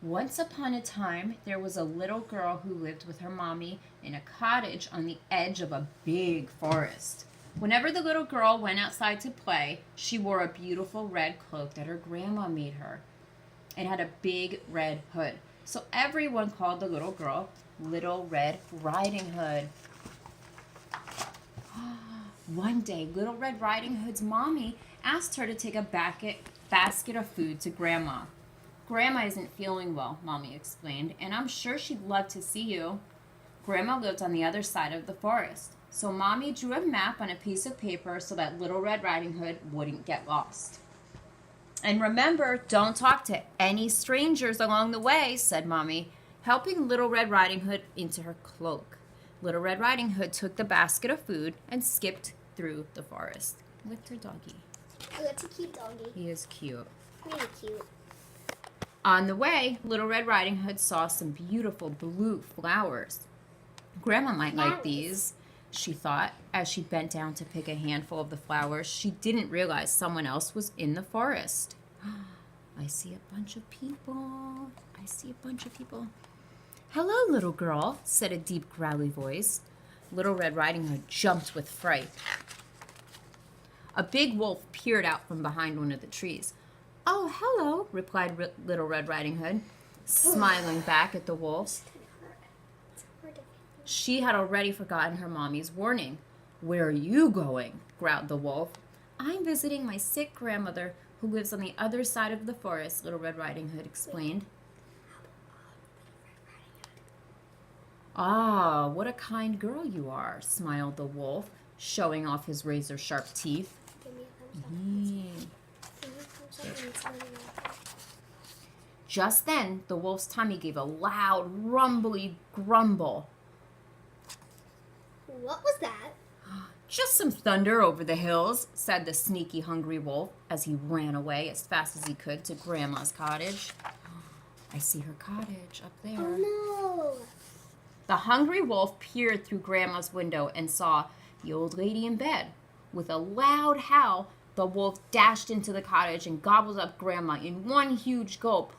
Once upon a time, there was a little girl who lived with her mommy in a cottage on the edge of a big forest. Whenever the little girl went outside to play, she wore a beautiful red cloak that her grandma made her. It had a big red hood. So everyone called the little girl Little Red Riding Hood. One day, Little Red Riding Hood's mommy asked her to take a basket of food to Grandma. Grandma isn't feeling well, Mommy explained, and I'm sure she'd love to see you. Grandma lived on the other side of the forest, so Mommy drew a map on a piece of paper so that Little Red Riding Hood wouldn't get lost. And remember, don't talk to any strangers along the way, said Mommy, helping Little Red Riding Hood into her cloak. Little Red Riding Hood took the basket of food and skipped through the forest. With her doggy. Oh, that's a cute doggy. He is cute. Really cute. On the way, Little Red Riding Hood saw some beautiful blue flowers. Grandma might like these, she thought, as she bent down to pick a handful of the flowers. She didn't realize someone else was in the forest. I see a bunch of people. Hello, little girl, said a deep, growly voice. Little Red Riding Hood jumped with fright. A big wolf peered out from behind one of the trees. Oh, hello, replied Little Red Riding Hood, smiling back at the wolf. She had already forgotten her mommy's warning. Where are you going? Growled the wolf. I'm visiting my sick grandmother who lives on the other side of the forest, Little Red Riding Hood explained. Ah, what a kind girl you are, smiled the wolf, showing off his razor-sharp teeth. Just then, the wolf's tummy gave a loud, rumbly grumble. What was that? Just some thunder over the hills, said the sneaky, hungry wolf as he ran away as fast as he could to Grandma's cottage. I see her cottage up there. Oh, no. The hungry wolf peered through Grandma's window and saw the old lady in bed. With a loud howl, the wolf dashed into the cottage and gobbled up Grandma in one huge gulp.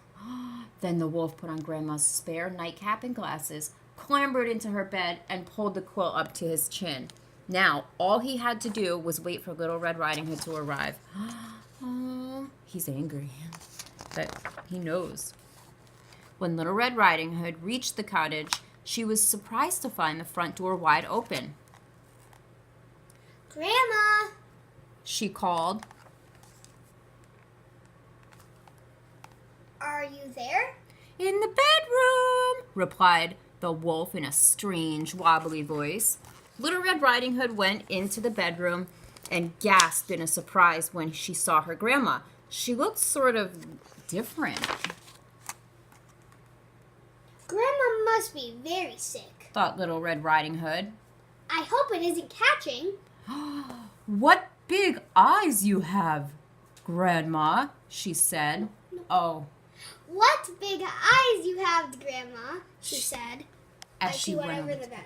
Then the wolf put on Grandma's spare nightcap and glasses, clambered into her bed, and pulled the quilt up to his chin. Now, all he had to do was wait for Little Red Riding Hood to arrive. Oh, he's angry, but he knows. When Little Red Riding Hood reached the cottage, she was surprised to find the front door wide open. Grandma! She called. Are you there? In the bedroom, replied the wolf in a strange, wobbly voice. Little Red Riding Hood went into the bedroom and gasped in a surprise when she saw her grandma. She looked sort of different. Grandma must be very sick, thought Little Red Riding Hood. I hope it isn't catching. What big eyes you have, Grandma, she said. Oh. What big eyes you have, Grandma, she said, as she went went over the bed.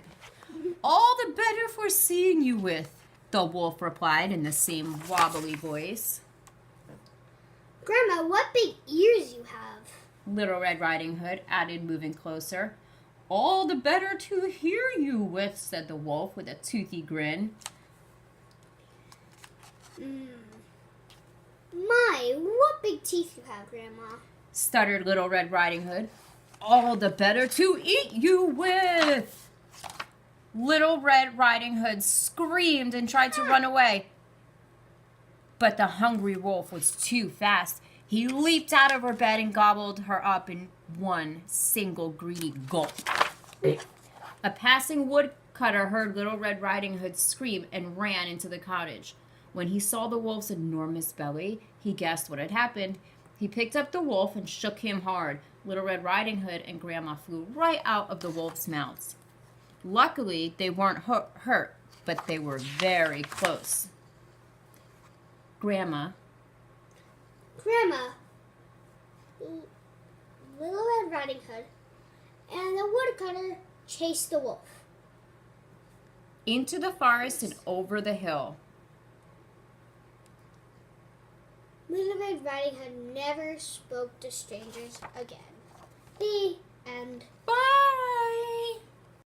All the better for seeing you with, the wolf replied in the same wobbly voice. Grandma, what big ears you have. Little Red Riding Hood added, moving closer. All the better to hear you with, said the wolf with a toothy grin. My, what big teeth you have, Grandma, stuttered Little Red Riding Hood. All the better to eat you with. Little Red Riding Hood screamed and tried to run away. But the hungry wolf was too fast. He leaped out of her bed and gobbled her up in one single greedy gulp. A passing woodcutter heard Little Red Riding Hood scream and ran into the cottage. When he saw the wolf's enormous belly, he guessed what had happened. He picked up the wolf and shook him hard. Little Red Riding Hood and Grandma flew right out of the wolf's mouths. Luckily, they weren't hurt, but they were very close. Grandma, Little Red Riding Hood and the woodcutter chased the wolf into the forest and over the hill. Little Red Riding Hood never spoke to strangers again.